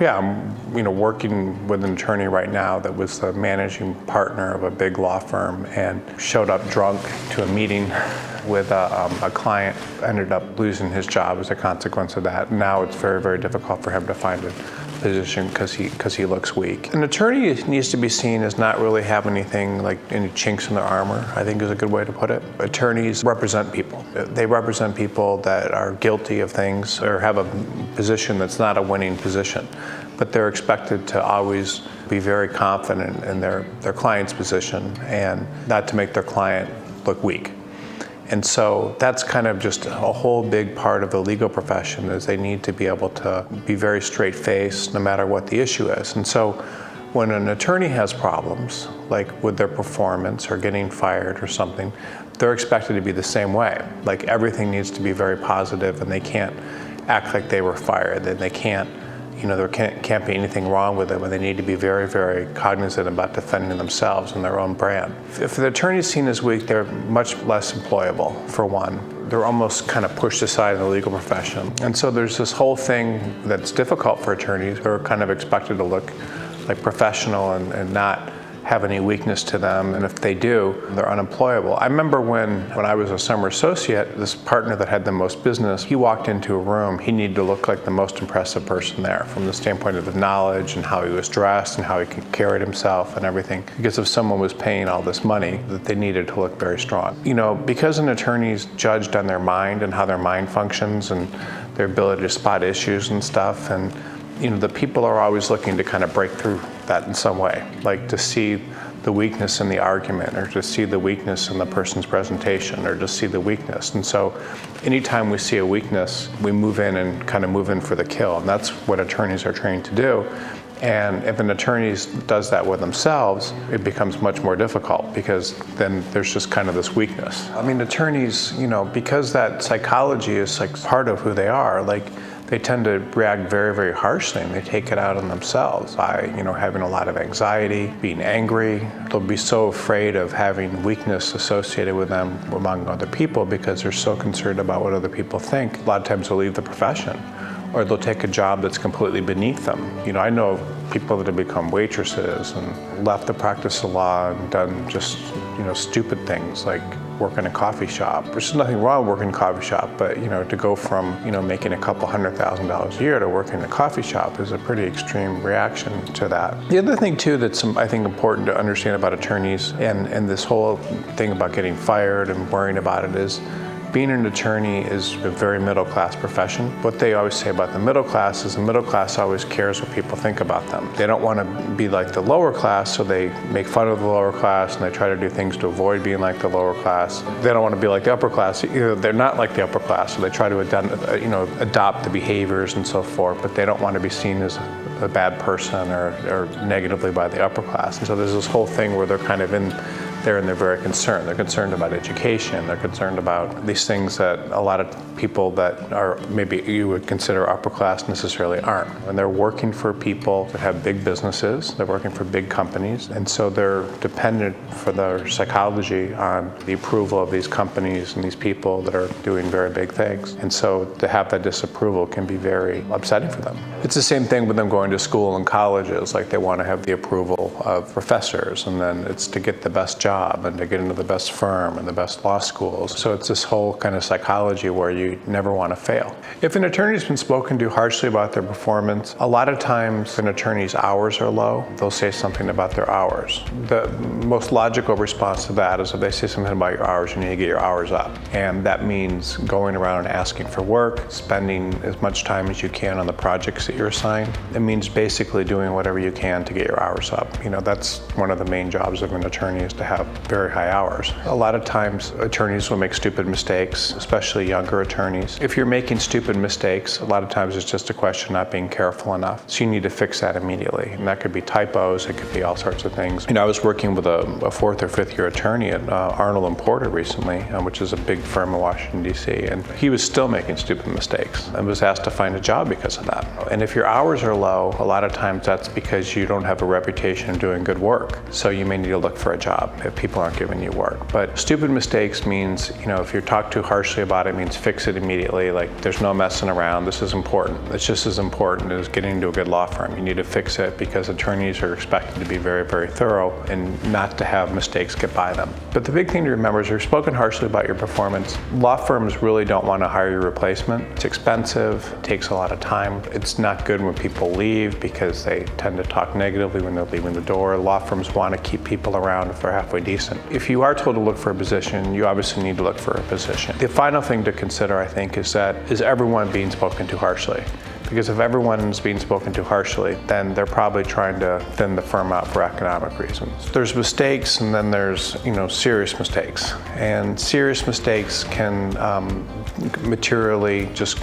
Yeah, I'm working with an attorney right now that was the managing partner of a big law firm and showed up drunk to a meeting with a client, ended up losing his job as a consequence of that. Now it's very, very difficult for him to find a position because he looks weak. An attorney needs to be seen as not really having anything like any chinks in their armor, I think is a good way to put it. Attorneys represent people. They represent people that are guilty of things or have a position that's not a winning position, but they're expected to always be very confident in their client's position and not to make their client look weak. And so that's kind of just a whole big part of the legal profession, is they need to be able to be very straight-faced no matter what the issue is. And so when an attorney has problems, like with their performance or getting fired or something, they're expected to be the same way. Like everything needs to be very positive, and they can't act like they were fired, and they can't, there can't be anything wrong with them, and they need to be very, very cognizant about defending themselves and their own brand. If the attorney's seen as weak, they're much less employable, for one. They're almost kind of pushed aside in the legal profession. And so there's this whole thing that's difficult for attorneys. They're kind of expected to look like professional and not have any weakness to them, and if they do, they're unemployable. I remember when I was a summer associate, this partner that had the most business, he walked into a room, he needed to look like the most impressive person there from the standpoint of the knowledge and how he was dressed and how he carried himself and everything, because if someone was paying all this money, that they needed to look very strong. Because an attorney's judged on their mind and how their mind functions and their ability to spot issues and stuff, and the people are always looking to kind of break through that in some way, like to see the weakness in the argument, or to see the weakness in the person's presentation, or to see the weakness. And so anytime we see a weakness, we move in and kind of move in for the kill. And that's what attorneys are trained to do. And if an attorney does that with themselves, it becomes much more difficult, because then there's just kind of this weakness. Attorneys, because that psychology is like part of who they are, they tend to react very, very harshly, and they take it out on themselves by, having a lot of anxiety, being angry. They'll be so afraid of having weakness associated with them among other people because they're so concerned about what other people think. A lot of times they'll leave the profession, or they'll take a job that's completely beneath them. I know people that have become waitresses and left the practice of law and done just, stupid things like work in a coffee shop. There's nothing wrong with working in a coffee shop, but to go from making a couple $100,000 a year to working in a coffee shop is a pretty extreme reaction to that. The other thing too that's I think important to understand about attorneys and this whole thing about getting fired and worrying about it is, being an attorney is a very middle-class profession. What they always say about the middle class is the middle class always cares what people think about them. They don't want to be like the lower class, so they make fun of the lower class and they try to do things to avoid being like the lower class. They don't want to be like the upper class. They're not like the upper class, so they try to adopt the behaviors and so forth, but they don't want to be seen as a bad person or negatively by the upper class. And so there's this whole thing where they're kind of in there and they're very concerned. They're concerned about education. They're concerned about these things that a lot of people that are maybe you would consider upper class necessarily aren't. And they're working for people that have big businesses. They're working for big companies. And so they're dependent for their psychology on the approval of these companies and these people that are doing very big things. And so to have that disapproval can be very upsetting for them. It's the same thing with them going to school and colleges. Like they want to have the approval of professors, and then it's to get the best job and to get into the best firm and the best law schools. So it's this whole kind of psychology where you never want to fail. If an attorney's been spoken to harshly about their performance, a lot of times an attorney's hours are low. They'll say something about their hours. The most logical response to that is if they say something about your hours, you need to get your hours up. And that means going around and asking for work, spending as much time as you can on the projects that you're assigned. It means basically doing whatever you can to get your hours up. That's one of the main jobs of an attorney, is to have very high hours. A lot of times attorneys will make stupid mistakes, especially younger attorneys. If you're making stupid mistakes, a lot of times it's just a question of not being careful enough. So you need to fix that immediately. And that could be typos, it could be all sorts of things. I was working with a fourth or fifth year attorney at Arnold & Porter recently, which is a big firm in Washington, D.C. And he was still making stupid mistakes and was asked to find a job because of that. And if your hours are low, a lot of times that's because you don't have a reputation of doing good work. So you may need to look for a job. if people aren't giving you work. But stupid mistakes means, if you're talked too harshly about it, means fix it immediately. Like, there's no messing around. This is important. It's just as important as getting into a good law firm. You need to fix it because attorneys are expected to be very, very thorough and not to have mistakes get by them. But the big thing to remember is you're spoken harshly about your performance. Law firms really don't want to hire your replacement. It's expensive, it takes a lot of time. It's not good when people leave because they tend to talk negatively when they're leaving the door. Law firms want to keep people around if they're halfway decent. If you are told to look for a position, you obviously need to look for a position. The final thing to consider, I think, is everyone being spoken to harshly? Because if everyone's being spoken to harshly, then they're probably trying to thin the firm out for economic reasons. There's mistakes, and then there's serious mistakes. And serious mistakes can materially just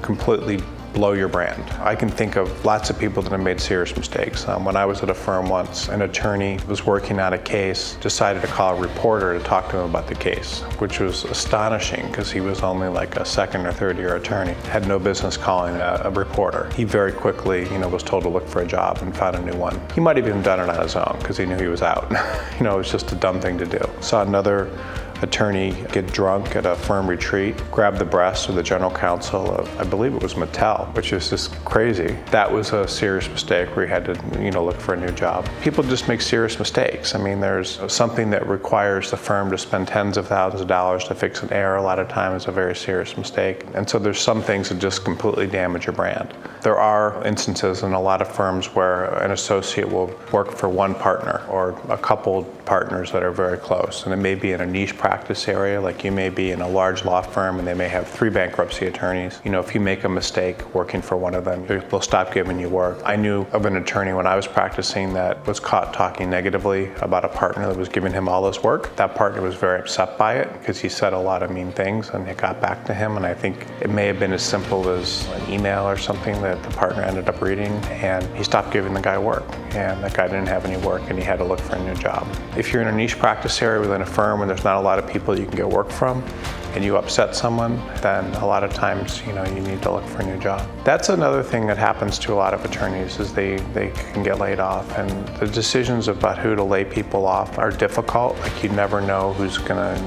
completely blow your brand. I can think of lots of people that have made serious mistakes. When I was at a firm once, an attorney was working on a case, decided to call a reporter to talk to him about the case, which was astonishing because he was only like a second or third year attorney, had no business calling a reporter. He very quickly, was told to look for a job and found a new one. He might have even done it on his own because he knew he was out. It was just a dumb thing to do. Saw another attorney get drunk at a firm retreat, grab the breasts of the general counsel of, I believe it was Mattel, which is just crazy. That was a serious mistake where he had to, look for a new job. People just make serious mistakes. There's something that requires the firm to spend tens of thousands of dollars to fix an error. A lot of times, a very serious mistake. And so there's some things that just completely damage your brand. There are instances in a lot of firms where an associate will work for one partner or a couple partners that are very close, and it may be in a niche practice area, like you may be in a large law firm and they may have 3 bankruptcy attorneys. If you make a mistake working for one of them, they'll stop giving you work. I knew of an attorney when I was practicing that was caught talking negatively about a partner that was giving him all this work. That partner was very upset by it because he said a lot of mean things, and it got back to him, and I think it may have been as simple as an email or something that the partner ended up reading, and he stopped giving the guy work, and that guy didn't have any work and he had to look for a new job. If you're in a niche practice area within a firm and there's not a lot of people you can get work from, and you upset someone, then a lot of times, you need to look for a new job. That's another thing that happens to a lot of attorneys is they can get laid off, and the decisions about who to lay people off are difficult. Like, you never know who's gonna,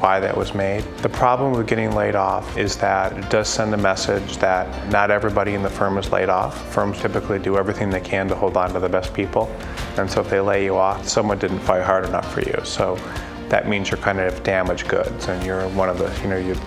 why that was made. The problem with getting laid off is that it does send a message that not everybody in the firm is laid off. Firms typically do everything they can to hold on to the best people, and so if they lay you off, someone didn't fight hard enough for you. So that means you're kind of damaged goods, and you're one of the,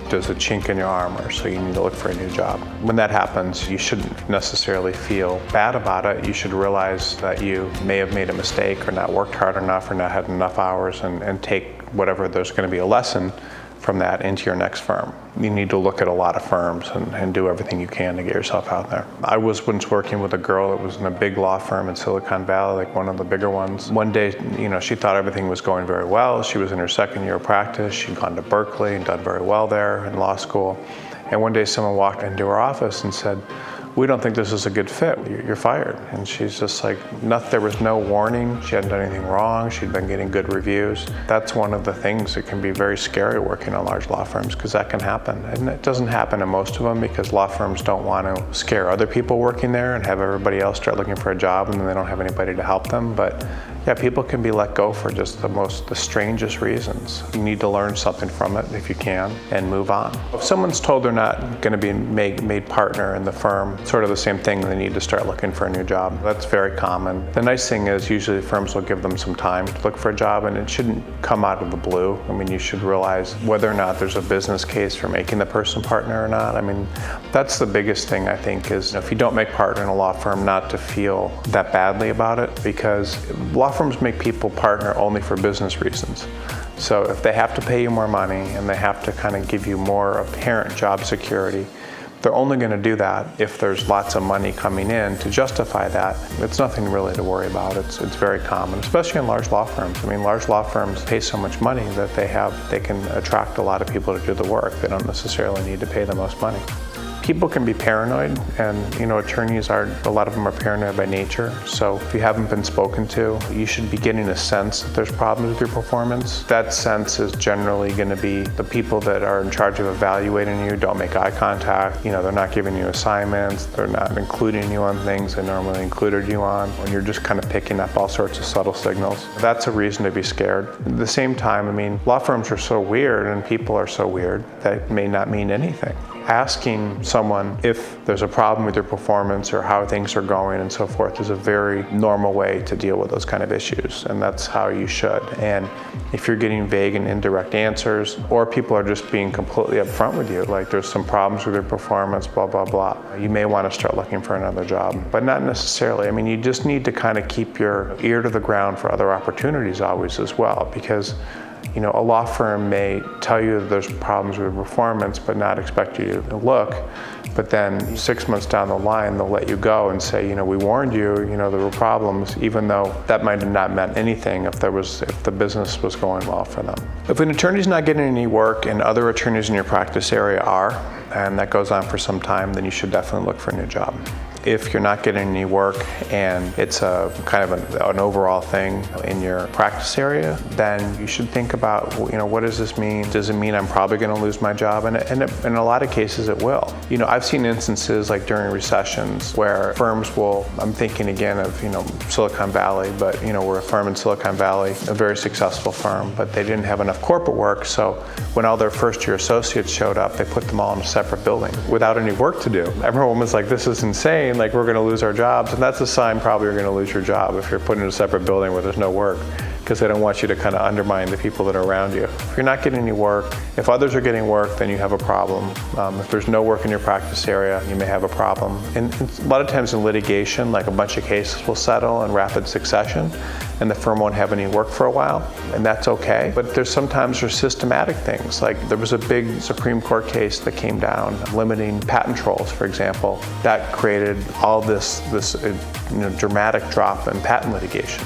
there's a chink in your armor, so you need to look for a new job. When that happens, you shouldn't necessarily feel bad about it. You should realize that you may have made a mistake or not worked hard enough or not had enough hours, and take whatever there's going to be a lesson from that into your next firm. You need to look at a lot of firms and do everything you can to get yourself out there. I was once working with a girl that was in a big law firm in Silicon Valley, like one of the bigger ones. One day, she thought everything was going very well. She was in her second year of practice. She'd gone to Berkeley and done very well there in law school. And one day someone walked into her office and said, "We don't think this is a good fit. You're fired." And she's just like, there was no warning. She hadn't done anything wrong. She'd been getting good reviews. That's one of the things that can be very scary working in large law firms, because that can happen. And it doesn't happen in most of them because law firms don't want to scare other people working there and have everybody else start looking for a job and then they don't have anybody to help them. But yeah, people can be let go for just the strangest reasons. You need to learn something from it if you can and move on. If someone's told they're not going to be made partner in the firm, sort of the same thing, they need to start looking for a new job. That's very common. The nice thing is usually firms will give them some time to look for a job, and it shouldn't come out of the blue. You should realize whether or not there's a business case for making the person partner or not. That's the biggest thing, I think, is if you don't make partner in a law firm, not to feel that badly about it, because law firms make people partner only for business reasons. So if they have to pay you more money and they have to kind of give you more apparent job security, they're only going to do that if there's lots of money coming in to justify that. It's nothing really to worry about. It's very common, especially in large law firms. Large law firms pay so much money that they can attract a lot of people to do the work. They don't necessarily need to pay the most money. People can be paranoid, and attorneys a lot of them are paranoid by nature. So if you haven't been spoken to, you should be getting a sense that there's problems with your performance. That sense is generally going to be the people that are in charge of evaluating you don't make eye contact. They're not giving you assignments. They're not including you on things they normally included you on. When you're just kind of picking up all sorts of subtle signals, that's a reason to be scared. At the same time, law firms are so weird and people are so weird that it may not mean anything. Asking someone if there's a problem with their performance or how things are going and so forth is a very normal way to deal with those kind of issues, and that's how you should. And if you're getting vague and indirect answers, or people are just being completely upfront with you, like there's some problems with your performance, blah, blah, blah, you may want to start looking for another job. But not necessarily. You just need to kind of keep your ear to the ground for other opportunities always as well, because a law firm may tell you that there's problems with performance but not expect you to look. But then 6 months down the line, they'll let you go and say, we warned you, there were problems, even though that might have not meant anything if the business was going well for them. If an attorney's not getting any work and other attorneys in your practice area are, and that goes on for some time, then you should definitely look for a new job. If you're not getting any work and it's a kind of an overall thing in your practice area, then you should think about, what does this mean? Does it mean I'm probably going to lose my job? And in a lot of cases it will. I've seen instances like during recessions where firms will, I'm thinking again of, Silicon Valley, but we're a firm in Silicon Valley, a very successful firm, but they didn't have enough corporate work. So when all their first year associates showed up, they put them all in a separate building without any work to do. Everyone was like, this is insane. Like, we're going to lose our jobs. And that's a sign probably you're going to lose your job if you're put in a separate building where there's no work, because they don't want you to kind of undermine the people that are around you. If you're not getting any work, if others are getting work, then you have a problem. If there's no work in your practice area, you may have a problem. And a lot of times in litigation, like a bunch of cases will settle in rapid succession, and the firm won't have any work for a while, and that's okay. But there's systematic things. Like there was a big Supreme Court case that came down limiting patent trolls, for example. That created all this dramatic drop in patent litigation.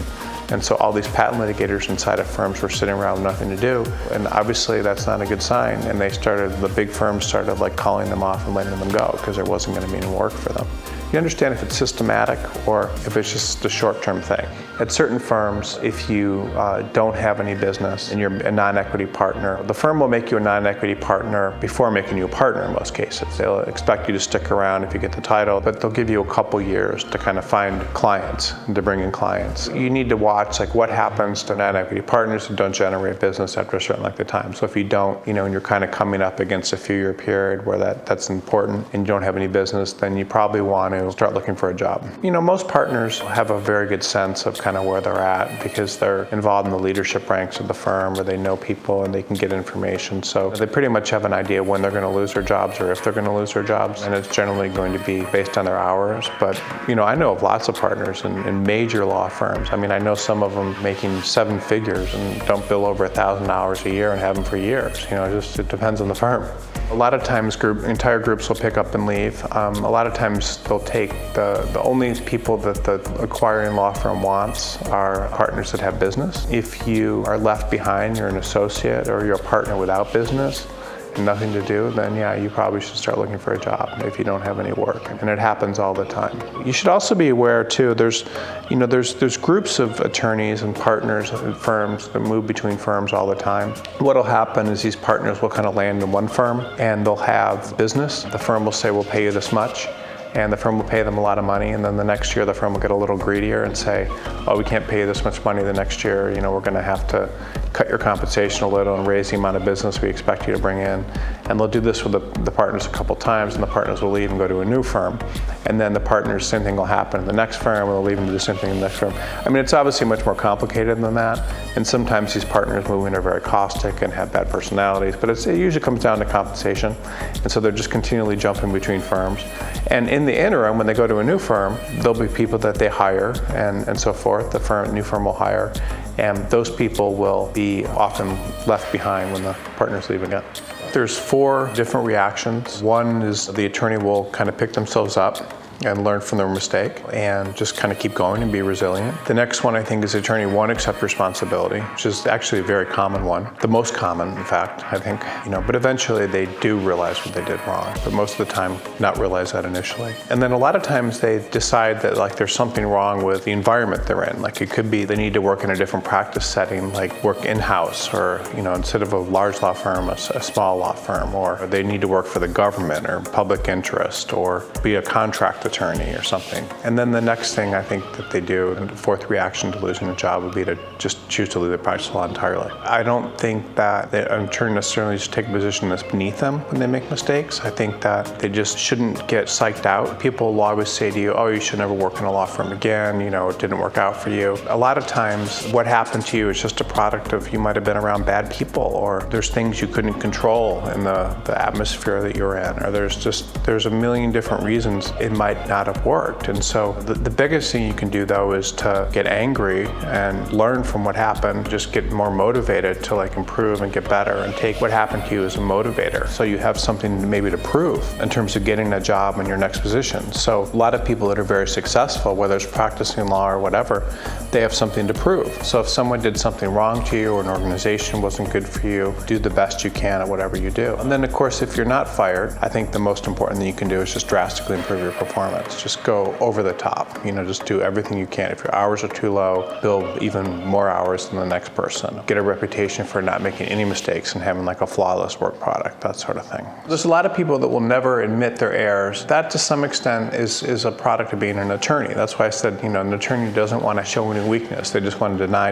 And so all these patent litigators inside of firms were sitting around with nothing to do. And obviously that's not a good sign. And the big firms started calling them off and letting them go because there wasn't going to be any work for them. You understand if it's systematic or if it's just a short-term thing. At certain firms, if you don't have any business and you're a non-equity partner, the firm will make you a non-equity partner before making you a partner in most cases. They'll expect you to stick around if you get the title, but they'll give you a couple years to kind of find clients and to bring in clients. You need to watch what happens to non-equity partners who don't generate business after a certain length of time. So if you don't, and you're kind of coming up against a few-year period where that's important and you don't have any business, then you probably want to start looking for a job. Most partners have a very good sense of kind of where they're at because they're involved in the leadership ranks of the firm, or they know people and they can get information. So they pretty much have an idea when they're going to lose their jobs or if they're going to lose their jobs, and it's generally going to be based on their hours. But I know of lots of partners in major law firms. I know some of them making 7 figures and don't bill over 1,000 hours a year and have them for years. It depends on the firm. A lot of times entire groups will pick up and leave. A lot of times they'll take the only people that the acquiring law firm wants are partners that have business. If you are left behind, you're an associate or you're a partner without business and nothing to do, then yeah, you probably should start looking for a job if you don't have any work. And it happens all the time. You should also be aware too, there's groups of attorneys and partners and firms that move between firms all the time. What'll happen is these partners will kind of land in one firm and they'll have business. The firm will say, we'll pay you this much. And the firm will pay them a lot of money, and then the next year the firm will get a little greedier and say, oh, we can't pay you this much money the next year, we're going to have to cut your compensation a little and raise the amount of business we expect you to bring in. And they'll do this with the partners a couple times, and the partners will leave and go to a new firm. And then the partners, same thing will happen in the next firm, and they'll leave and do the same thing in the next firm. It's obviously much more complicated than that, and sometimes these partners move in are very caustic and have bad personalities, but it usually comes down to compensation, and so they're just continually jumping between firms. And in the interim, when they go to a new firm, there'll be people that they hire and so forth. The new firm will hire, and those people will be often left behind when the partners leave again. There's 4 different reactions. One is the attorney will kind of pick themselves up and learn from their mistake and just kind of keep going and be resilient. The next one I think is attorney one, accept responsibility, which is actually a very common one. The most common, in fact, I think, but eventually they do realize what they did wrong, but most of the time not realize that initially. And then a lot of times they decide that like there's something wrong with the environment they're in. Like it could be they need to work in a different practice setting, like work in-house or, instead of a large law firm, a small law firm, or they need to work for the government or public interest or be a contract attorney or something. And then the next thing I think that they do, and the fourth reaction to losing a job would be to just choose to leave the practice law entirely. I don't think that an attorney necessarily just take a position that's beneath them when they make mistakes. I think that they just shouldn't get psyched out. People will always say to you, oh, you should never work in a law firm again, it didn't work out for you. A lot of times what happened to you is just a product of you might have been around bad people, or there's things you couldn't control in the atmosphere that you're in, or there's a million different reasons it might not have worked. And so the biggest thing you can do though is to get angry and learn from what happened, just get more motivated to like improve and get better and take what happened to you as a motivator. So you have something maybe to prove in terms of getting a job in your next position. So a lot of people that are very successful, whether it's practicing law or whatever, they have something to prove. So if someone did something wrong to you or an organization wasn't good for you, do the best you can at whatever you do. And then of course, if you're not fired, I think the most important thing you can do is just drastically improve your performance. Just go over the top, just do everything you can. If your hours are too low, build even more hours than the next person. Get a reputation for not making any mistakes and having like a flawless work product, that sort of thing. There's a lot of people that will never admit their errors. That to some extent is a product of being an attorney. That's why I said, an attorney doesn't want to show any weakness. They just want to deny.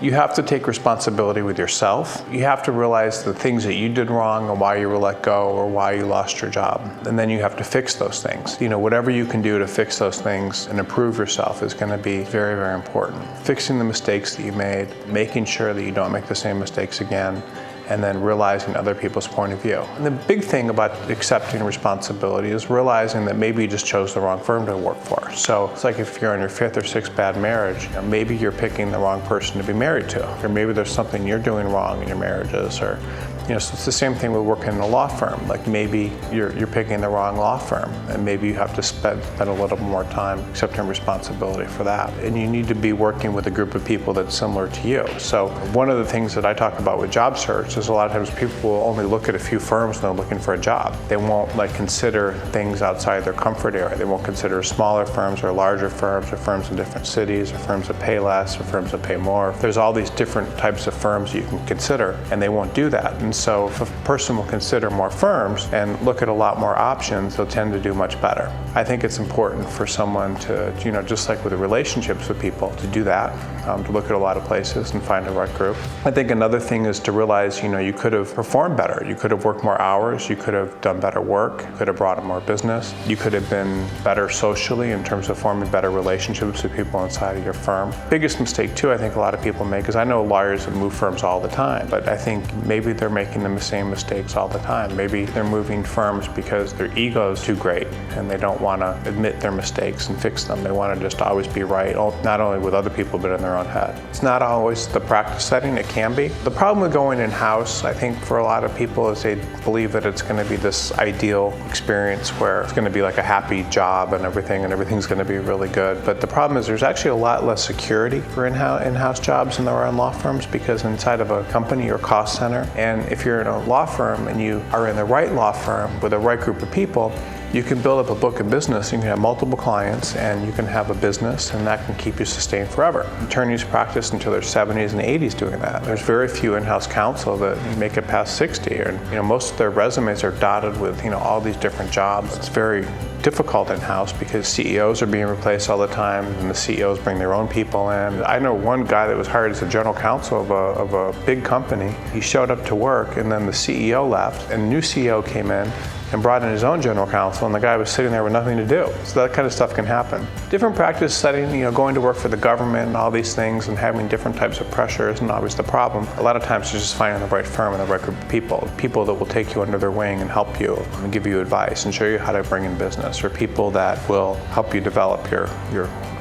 You have to take responsibility with yourself. You have to realize the things that you did wrong and why you were let go or why you lost your job. And then you have to fix those things. Whatever you can do to fix those things and improve yourself is going to be very, very important. Fixing the mistakes that you made, making sure that you don't make the same mistakes again, and then realizing other people's point of view. And the big thing about accepting responsibility is realizing that maybe you just chose the wrong firm to work for. So it's like if you're on your fifth or sixth bad marriage, maybe you're picking the wrong person to be married to, or maybe there's something you're doing wrong in your marriages, or so it's the same thing with working in a law firm. Like maybe you're picking the wrong law firm, and maybe you have to spend a little more time accepting responsibility for that. And you need to be working with a group of people that's similar to you. So one of the things that I talk about with job search is a lot of times people will only look at a few firms when they're looking for a job. They won't consider things outside their comfort area. They won't consider smaller firms or larger firms or firms in different cities or firms that pay less or firms that pay more. There's all these different types of firms you can consider, and they won't do that. And so if a person will consider more firms and look at a lot more options, they'll tend to do much better. I think it's important for someone to, just like with the relationships with people, to do that, to look at a lot of places and find the right group. I think another thing is to realize, you could have performed better. You could have worked more hours. You could have done better work. You could have brought in more business. You could have been better socially in terms of forming better relationships with people inside of your firm. Biggest mistake too, I think a lot of people make, is I know lawyers that move firms all the time, but I think maybe they're making the same mistakes all the time. Maybe they're moving firms because their ego is too great and they don't want to admit their mistakes and fix them. They want to just always be right, not only with other people but in their own head. It's not always the practice setting. It can be. The problem with going in-house, I think for a lot of people, is they believe that it's going to be this ideal experience where it's going to be like a happy job and everything's going to be really good. But the problem is there's actually a lot less security for in-house jobs than there are in law firms, because inside of a company or cost center, and if you're in a law firm and you are in the right law firm with the right group of people, you can build up a book of business. You can have multiple clients and you can have a business, and that can keep you sustained forever. Attorneys practice until their 70s and 80s doing that. There's very few in-house counsel that make it past 60, and most of their resumes are dotted with all these different jobs. It's very difficult in-house because CEOs are being replaced all the time, and the CEOs bring their own people in. I know one guy that was hired as a general counsel of a big company. He showed up to work, and then the CEO left, and a new CEO came in and brought in his own general counsel, and the guy was sitting there with nothing to do. So that kind of stuff can happen. Different practice setting, going to work for the government and all these things and having different types of pressure isn't always the problem. A lot of times it's just finding the right firm and the right group of people that will take you under their wing and help you and give you advice and show you how to bring in business, or people that will help you develop your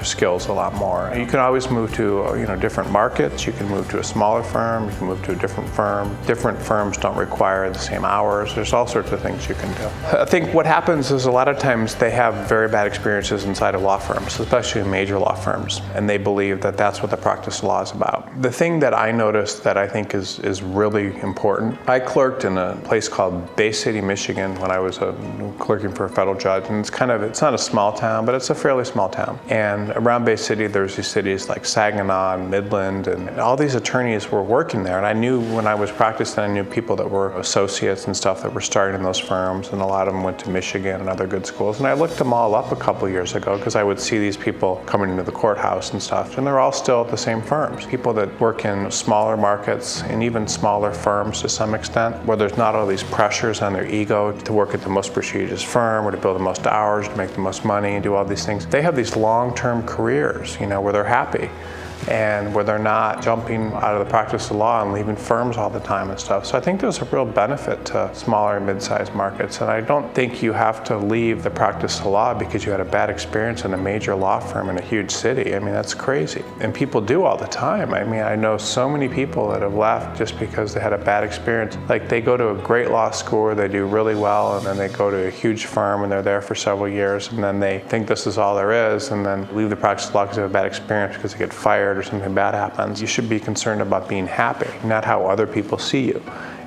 skills a lot more. You can always move to different markets. You can move to a smaller firm. You can move to a different firm. Different firms don't require the same hours. There's all sorts of things you can do. I think what happens is a lot of times they have very bad experiences inside of law firms, especially major law firms, and they believe that that's what the practice of law is about. The thing that I noticed that I think is really important, I clerked in a place called Bay City, Michigan when I was clerking for a federal judge, and it's not a small town, but it's a fairly small town. And around Bay City, there's these cities like Saginaw and Midland, and all these attorneys were working there. And I knew when I was practicing, I knew people that were associates and stuff that were starting in those firms, and a lot of them went to Michigan and other good schools. And I looked them all up a couple years ago because I would see these people coming into the courthouse and stuff, and they're all still at the same firms. People that work in smaller markets and even smaller firms to some extent, where there's not all these pressures on their ego to work at the most prestigious firm or to build the most hours, to make the most money and do all these things. They have these long-term careers, where they're happy and where they're not jumping out of the practice of law and leaving firms all the time and stuff. So I think there's a real benefit to smaller and mid-sized markets, and I don't think you have to leave the practice of law because you had a bad experience in a major law firm in a huge city. I mean, that's crazy. And people do all the time. I mean, I know so many people that have left just because they had a bad experience. Like, they go to a great law school where they do really well, and then they go to a huge firm and they're there for several years, and then they think this is all there is, and then leave the practice of law because they have a bad experience because they get fired or something bad happens. You should be concerned about being happy, not how other people see you.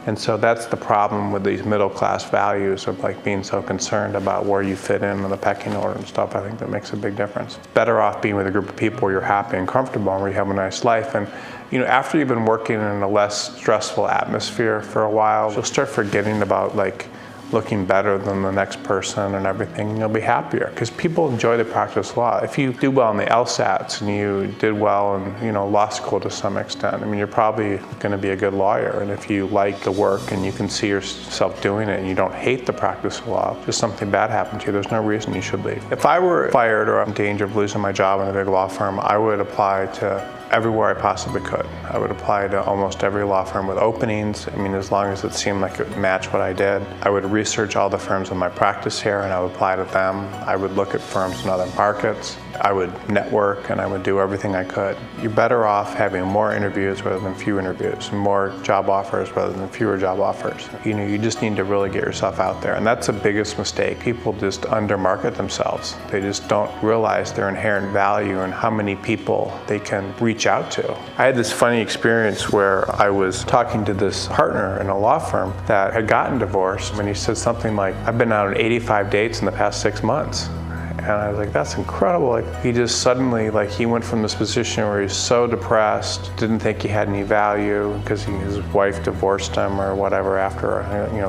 And so that's the problem with these middle class values of like being so concerned about where you fit in the pecking order and stuff. I think that makes a big difference. Better off being with a group of people where you're happy and comfortable and where you have a nice life. And after you've been working in a less stressful atmosphere for a while, you'll start forgetting about like looking better than the next person and everything, and you'll be happier because people enjoy the practice of law. If you do well in the LSATs and you did well in law school to some extent, I mean, you're probably going to be a good lawyer. And if you like the work and you can see yourself doing it and you don't hate the practice of law, just something bad happened to you, there's no reason you should leave. If I were fired or in danger of losing my job in a big law firm, I would apply to everywhere I possibly could. I would apply to almost every law firm with openings. I mean, as long as it seemed like it would match what I did. I would research all the firms in my practice here and I would apply to them. I would look at firms in other markets. I would network and I would do everything I could. You're better off having more interviews rather than few interviews, and more job offers rather than fewer job offers. You just need to really get yourself out there, and that's the biggest mistake. People just undermarket themselves. They just don't realize their inherent value and how many people they can reach out to. I had this funny experience where I was talking to this partner in a law firm that had gotten divorced, and he said something like, "I've been out on 85 dates in the past 6 months." And I was like, that's incredible. Like, he just suddenly, he went from this position where he's so depressed, didn't think he had any value because his wife divorced him or whatever after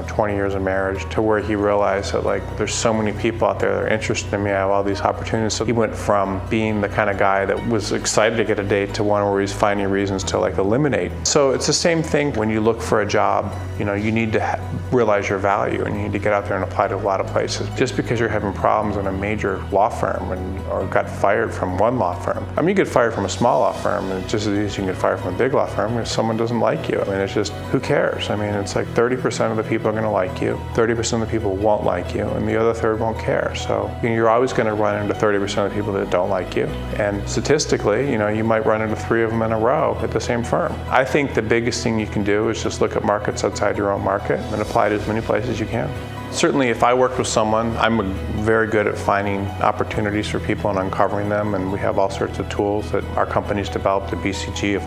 20 years of marriage, to where he realized that there's so many people out there that are interested in me. I have all these opportunities. So he went from being the kind of guy that was excited to get a date to one where he's finding reasons to eliminate. So it's the same thing when you look for a job. You need to realize your value, and you need to get out there and apply to a lot of places. Just because you're having problems in a major law firm or got fired from one law firm. I mean, you get fired from a small law firm, and it's just as easy as you can get fired from a big law firm if someone doesn't like you. I mean, it's just, who cares? I mean, it's like 30% of the people are going to like you, 30% of the people won't like you, and the other third won't care. So you're always going to run into 30% of the people that don't like you. And statistically, you might run into 3 of them in a row at the same firm. I think the biggest thing you can do is just look at markets outside your own market and apply to as many places as you can. Certainly, if I worked with someone, I'm very good at finding opportunities for people and uncovering them, and we have all sorts of tools that our company's developed at BCG of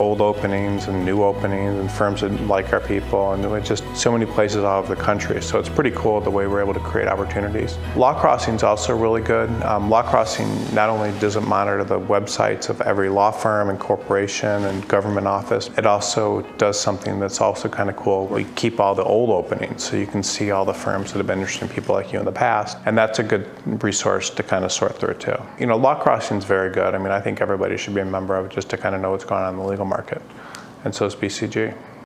old openings and new openings and firms that like our people, and it's just so many places all over the country. So it's pretty cool the way we're able to create opportunities. Law Crossing is also really good. Law Crossing not only does it monitor the websites of every law firm and corporation and government office, it also does something that's also kind of cool. We keep all the old openings so you can see all the firms that have been interested in people like you in the past, and that's a good resource to kind of sort through too. Law Crossing is very good. I mean, I think everybody should be a member of it just to kind of know what's going on in the legal market, and so is BCG.